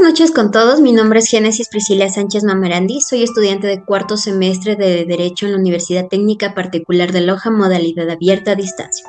noches con todos, mi nombre es Génesis Priscila Sánchez Mamarandi, soy estudiante de cuarto semestre de Derecho en la Universidad Técnica Particular de Loja, modalidad abierta a distancia.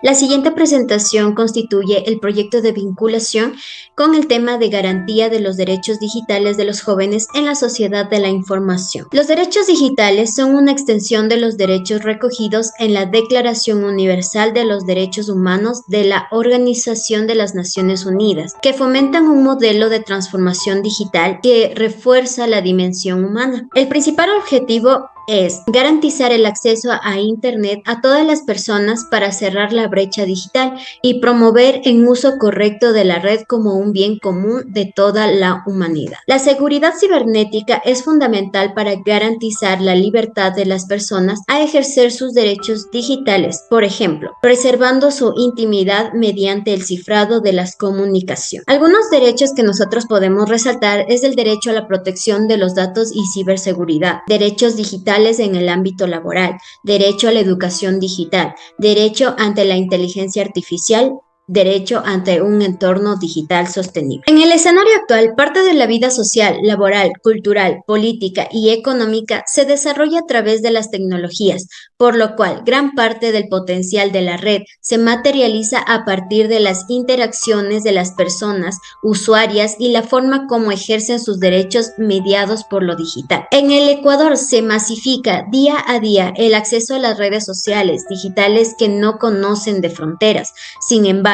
La siguiente presentación constituye el proyecto de vinculación con el tema de garantía de los derechos digitales de los jóvenes en la sociedad de la información. Los derechos digitales son una extensión de los derechos recogidos en la Declaración Universal de los Derechos Humanos de la Organización de las Naciones Unidas, que fomentan un modelo de transformación digital que refuerza la dimensión humana. El principal objetivo es garantizar el acceso a Internet a todas las personas para cerrar la brecha digital y promover el uso correcto de la red como un bien común de toda la humanidad. La seguridad cibernética es fundamental para garantizar la libertad de las personas a ejercer sus derechos digitales, por ejemplo, preservando su intimidad mediante el cifrado de las comunicaciones. Algunos derechos que nosotros podemos resaltar es el derecho a la protección de los datos y ciberseguridad, derechos digitales en el ámbito laboral, derecho a la educación digital, derecho ante la inteligencia artificial, derecho ante un entorno digital sostenible. En el escenario actual, parte de la vida social, laboral, cultural, política y económica se desarrolla a través de las tecnologías, por lo cual gran parte del potencial de la red se materializa a partir de las interacciones de las personas, usuarias y la forma como ejercen sus derechos mediados por lo digital. En el Ecuador se masifica día a día el acceso a las redes sociales digitales que no conocen de fronteras. Sin embargo,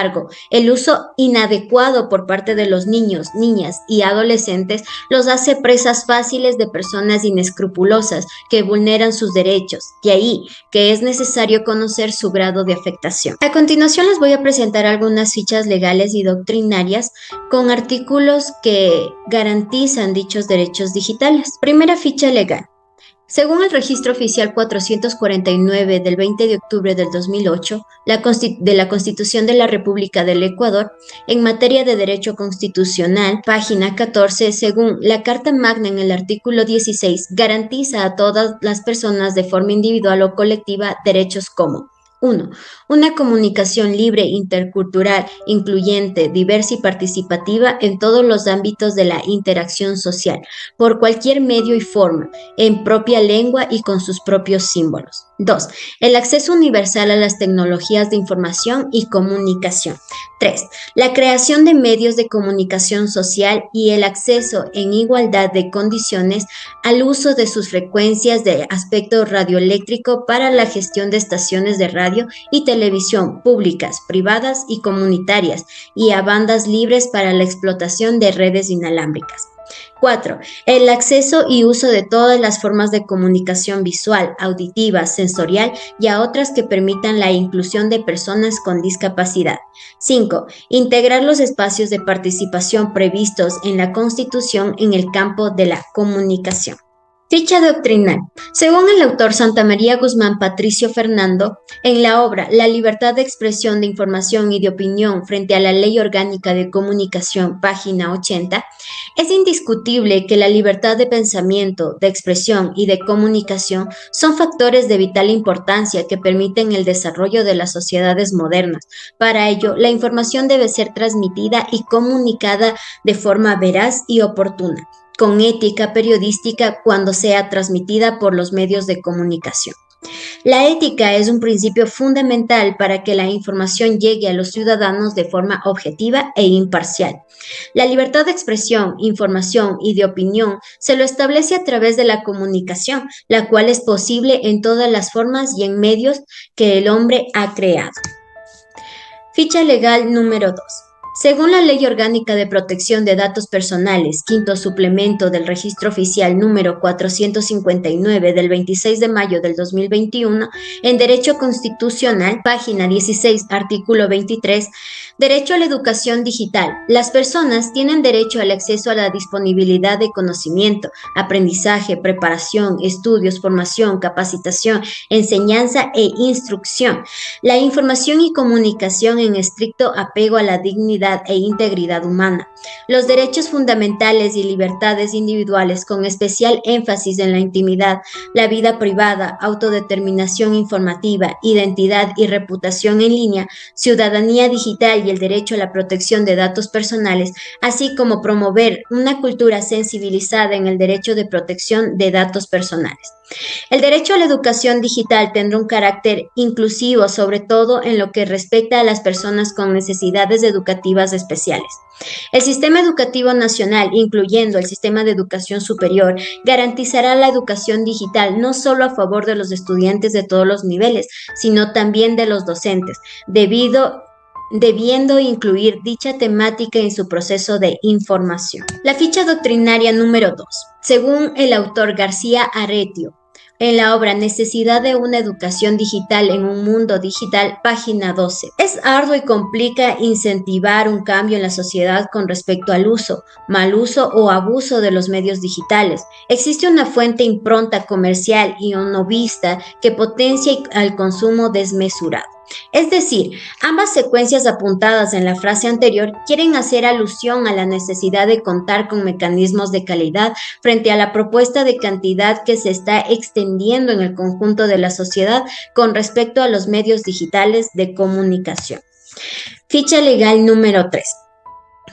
el uso inadecuado por parte de los niños, niñas y adolescentes los hace presas fáciles de personas inescrupulosas que vulneran sus derechos, y ahí que es necesario conocer su grado de afectación. A continuación les voy a presentar algunas fichas legales y doctrinarias con artículos que garantizan dichos derechos digitales. Primera ficha legal. Según el Registro Oficial 449 del 20 de octubre del 2008 de la Constitución de la República del Ecuador, en materia de derecho constitucional, página 14, según la Carta Magna en el artículo 16, garantiza a todas las personas de forma individual o colectiva derechos como 1. Una comunicación libre, intercultural, incluyente, diversa y participativa en todos los ámbitos de la interacción social, por cualquier medio y forma, en propia lengua y con sus propios símbolos. 2. El acceso universal a las tecnologías de información y comunicación. 3. La creación de medios de comunicación social y el acceso en igualdad de condiciones al uso de sus frecuencias de aspecto radioeléctrico para la gestión de estaciones de radio y televisión públicas, privadas y comunitarias, y a bandas libres para la explotación de redes inalámbricas. 4. El acceso y uso de todas las formas de comunicación visual, auditiva, sensorial y a otras que permitan la inclusión de personas con discapacidad. 5. Integrar los espacios de participación previstos en la Constitución en el campo de la comunicación. Ficha doctrinal. Según el autor Santa María Guzmán Patricio Fernando, en la obra La libertad de expresión de información y de opinión frente a la Ley Orgánica de Comunicación, página 80, es indiscutible que la libertad de pensamiento, de expresión y de comunicación son factores de vital importancia que permiten el desarrollo de las sociedades modernas. Para ello, la información debe ser transmitida y comunicada de forma veraz y oportuna, con ética periodística cuando sea transmitida por los medios de comunicación. La ética es un principio fundamental para que la información llegue a los ciudadanos de forma objetiva e imparcial. La libertad de expresión, información y de opinión se lo establece a través de la comunicación, la cual es posible en todas las formas y en medios que el hombre ha creado. Ficha legal número 2. Según la Ley Orgánica de Protección de Datos Personales, quinto suplemento del Registro Oficial número 459 del 26 de mayo del 2021, en Derecho Constitucional, página 16, artículo 23, derecho a la educación digital. Las personas tienen derecho al acceso a la disponibilidad de conocimiento, aprendizaje, preparación, estudios, formación, capacitación, enseñanza e instrucción. La información y comunicación en estricto apego a la dignidad dignidad e integridad humana. Los derechos fundamentales y libertades individuales, con especial énfasis en la intimidad, la vida privada, autodeterminación informativa, identidad y reputación en línea, ciudadanía digital y el derecho a la protección de datos personales, así como promover una cultura sensibilizada en el derecho de protección de datos personales. El derecho a la educación digital tendrá un carácter inclusivo, sobre todo en lo que respecta a las personas con necesidades educativas especiales. El sistema educativo nacional, incluyendo el sistema de educación superior, garantizará la educación digital no solo a favor de los estudiantes de todos los niveles, sino también de los docentes, debiendo incluir dicha temática en su proceso de información. La ficha doctrinaria número 2. Según el autor García Aretio, en la obra Necesidad de una educación digital en un mundo digital, página 12. Es arduo y complica incentivar un cambio en la sociedad con respecto al uso, mal uso o abuso de los medios digitales. Existe una fuente impronta comercial y novista que potencia el consumo desmesurado. Es decir, ambas secuencias apuntadas en la frase anterior quieren hacer alusión a la necesidad de contar con mecanismos de calidad frente a la propuesta de cantidad que se está extendiendo en el conjunto de la sociedad con respecto a los medios digitales de comunicación. Ficha legal número 3.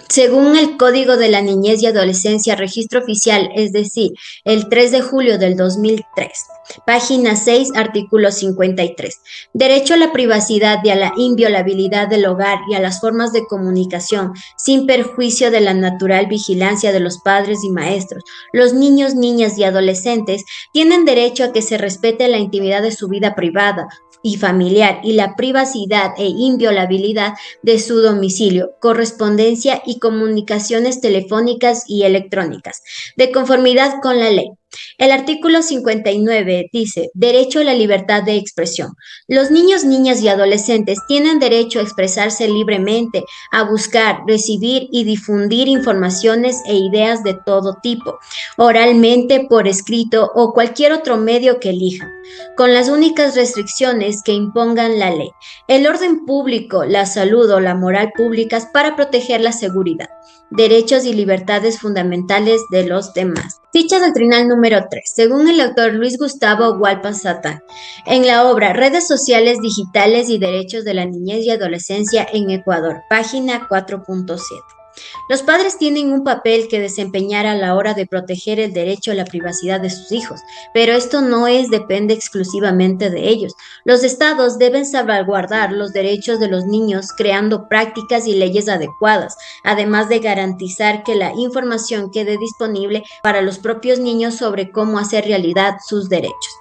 Según el Código de la Niñez y Adolescencia, registro oficial, es decir, el 3 de julio del 2003, página 6, artículo 53. Derecho a la privacidad y a la inviolabilidad del hogar y a las formas de comunicación, sin perjuicio de la natural vigilancia de los padres y maestros. Los niños, niñas y adolescentes tienen derecho a que se respete la intimidad de su vida privada y familiar y la privacidad e inviolabilidad de su domicilio, correspondencia y comunicaciones telefónicas y electrónicas, de conformidad con la ley. El artículo 59 dice, derecho a la libertad de expresión. Los niños, niñas y adolescentes tienen derecho a expresarse libremente, a buscar, recibir y difundir informaciones e ideas de todo tipo, oralmente, por escrito o cualquier otro medio que elijan, con las únicas restricciones que impongan la ley, el orden público, la salud o la moral públicas para proteger la seguridad, derechos y libertades fundamentales de los demás. Ficha doctrinal número 3. Según el autor Luis Gustavo Hualpa Satán, en la obra Redes sociales digitales y derechos de la niñez y adolescencia en Ecuador, página 4.7. Los padres tienen un papel que desempeñar a la hora de proteger el derecho a la privacidad de sus hijos, pero esto depende exclusivamente de ellos. Los estados deben salvaguardar los derechos de los niños creando prácticas y leyes adecuadas, además de garantizar que la información quede disponible para los propios niños sobre cómo hacer realidad sus derechos.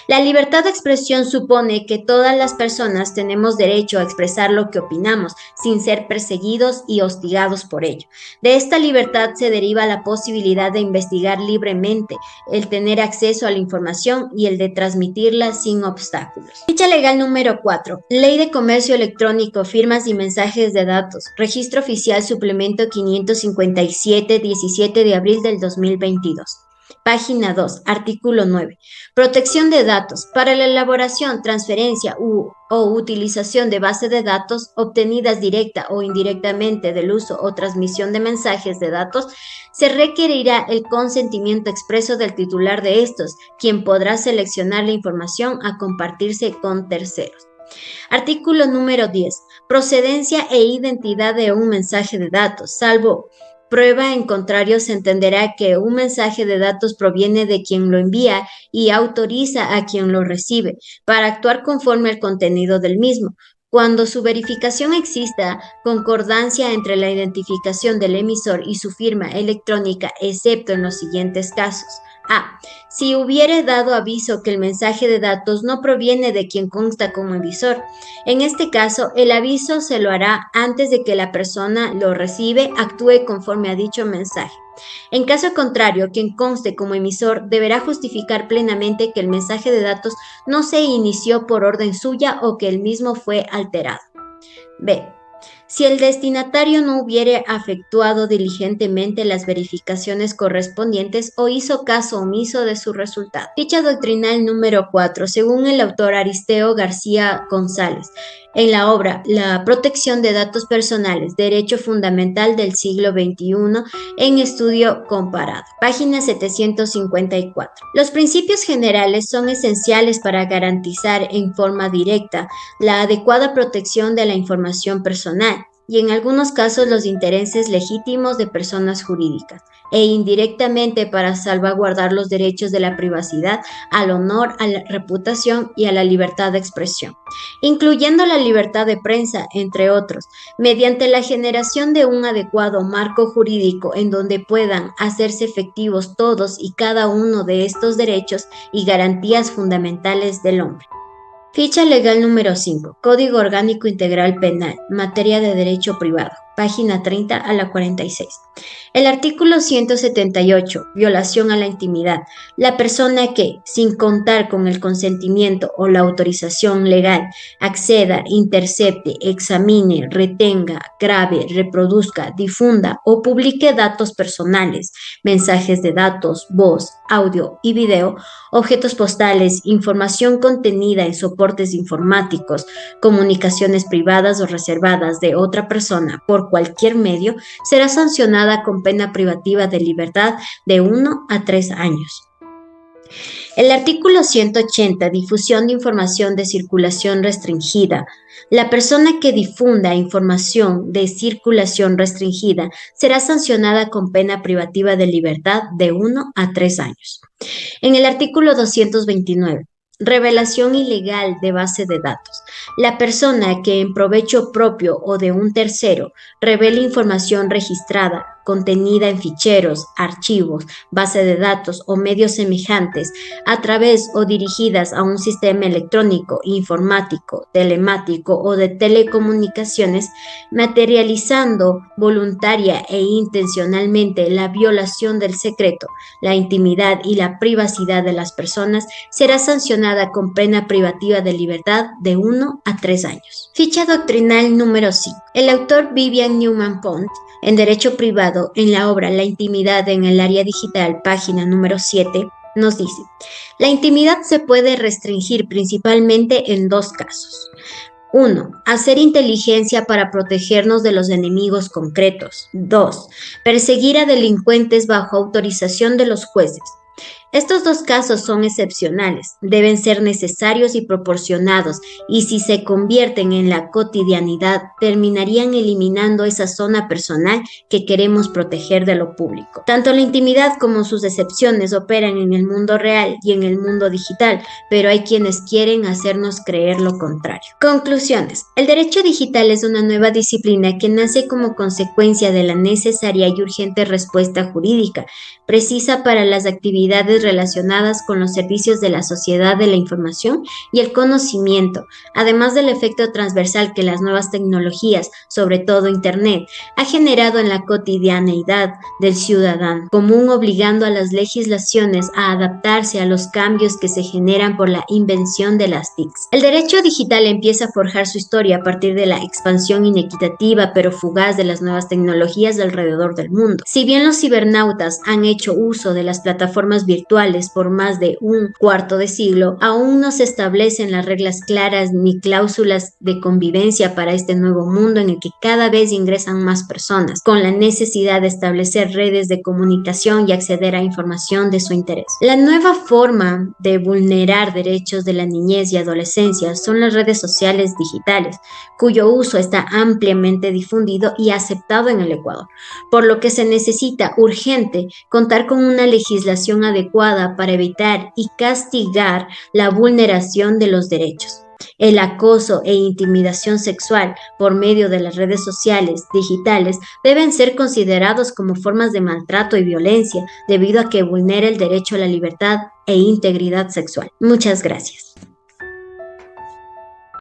La libertad de expresión supone que todas las personas tenemos derecho a expresar lo que opinamos, sin ser perseguidos y hostigados por ello. De esta libertad se deriva la posibilidad de investigar libremente, el tener acceso a la información y el de transmitirla sin obstáculos. Ficha legal número 4. Ley de Comercio Electrónico, Firmas y Mensajes de Datos. Registro Oficial Suplemento 557, 17 de abril del 2022. Página 2, artículo 9. Protección de datos. Para la elaboración, transferencia o utilización de base de datos obtenidas directa o indirectamente del uso o transmisión de mensajes de datos, se requerirá el consentimiento expreso del titular de estos, quien podrá seleccionar la información a compartirse con terceros. Artículo número 10. Procedencia e identidad de un mensaje de datos, salvo prueba en contrario, se entenderá que un mensaje de datos proviene de quien lo envía y autoriza a quien lo recibe para actuar conforme al contenido del mismo. Cuando su verificación exista concordancia entre la identificación del emisor y su firma electrónica, excepto en los siguientes casos. A. Si hubiere dado aviso que el mensaje de datos no proviene de quien consta como emisor. En este caso, el aviso se lo hará antes de que la persona lo recibe actúe conforme a dicho mensaje. En caso contrario, quien conste como emisor deberá justificar plenamente que el mensaje de datos no se inició por orden suya o que el mismo fue alterado. B. si el destinatario no hubiere efectuado diligentemente las verificaciones correspondientes o hizo caso omiso de su resultado. Ficha doctrinal número 4, según el autor Aristeo García González, en la obra La protección de datos personales, Derecho Fundamental del siglo XXI en estudio comparado, página 754. Los principios generales son esenciales para garantizar en forma directa la adecuada protección de la información personal y en algunos casos los intereses legítimos de personas jurídicas, e indirectamente para salvaguardar los derechos de la privacidad, al honor, a la reputación y a la libertad de expresión, incluyendo la libertad de prensa, entre otros, mediante la generación de un adecuado marco jurídico en donde puedan hacerse efectivos todos y cada uno de estos derechos y garantías fundamentales del hombre. Ficha legal número 5. Código Orgánico Integral Penal, materia de derecho privado, página 30 a la 46. El artículo 178, violación a la intimidad. La persona que, sin contar con el consentimiento o la autorización legal, acceda, intercepte, examine, retenga, grabe, reproduzca, difunda o publique datos personales, mensajes de datos, voz, audio y video, objetos postales, información contenida en soportes informáticos, comunicaciones privadas o reservadas de otra persona por cualquier medio, será sancionada con pena privativa de libertad de 1 a 3 años. El artículo 180, difusión de información de circulación restringida. La persona que difunda información de circulación restringida será sancionada con pena privativa de libertad de 1 a 3 años. En el artículo 229, revelación ilegal de base de datos. La persona que en provecho propio o de un tercero revele información registrada, contenida en ficheros, archivos, base de datos o medios semejantes, a través o dirigidas a un sistema electrónico, informático, telemático o de telecomunicaciones, materializando voluntaria e intencionalmente la violación del secreto, la intimidad y la privacidad de las personas, será sancionada con pena privativa de libertad de 1 a 3 años. Ficha doctrinal número 5. El autor Vivian Newman Pont, en Derecho Privado, en la obra La intimidad en el área digital, página número 7, nos dice: la intimidad se puede restringir principalmente en 2 casos. 1. Hacer inteligencia para protegernos de los enemigos concretos. 2. Perseguir a delincuentes bajo autorización de los jueces. Estos 2 casos son excepcionales, deben ser necesarios y proporcionados, y si se convierten en la cotidianidad, terminarían eliminando esa zona personal que queremos proteger de lo público. Tanto la intimidad como sus excepciones operan en el mundo real y en el mundo digital, pero hay quienes quieren hacernos creer lo contrario. Conclusiones. El derecho digital es una nueva disciplina que nace como consecuencia de la necesaria y urgente respuesta jurídica, precisa para las actividades relacionadas con los servicios de la sociedad de la información y el conocimiento, además del efecto transversal que las nuevas tecnologías, sobre todo Internet, ha generado en la cotidianeidad del ciudadano común, obligando a las legislaciones a adaptarse a los cambios que se generan por la invención de las TICs. El derecho digital empieza a forjar su historia a partir de la expansión inequitativa pero fugaz de las nuevas tecnologías alrededor del mundo. Si bien los cibernautas han hecho uso de las plataformas virtuales por más de un cuarto de siglo, aún no se establecen las reglas claras ni cláusulas de convivencia para este nuevo mundo en el que cada vez ingresan más personas, con la necesidad de establecer redes de comunicación y acceder a información de su interés. La nueva forma de vulnerar derechos de la niñez y adolescencia son las redes sociales digitales, cuyo uso está ampliamente difundido y aceptado en el Ecuador, por lo que se necesita urgente contar con una legislación adecuada para evitar y castigar la vulneración de los derechos. El acoso e intimidación sexual por medio de las redes sociales digitales deben ser considerados como formas de maltrato y violencia debido a que vulnera el derecho a la libertad e integridad sexual. Muchas gracias.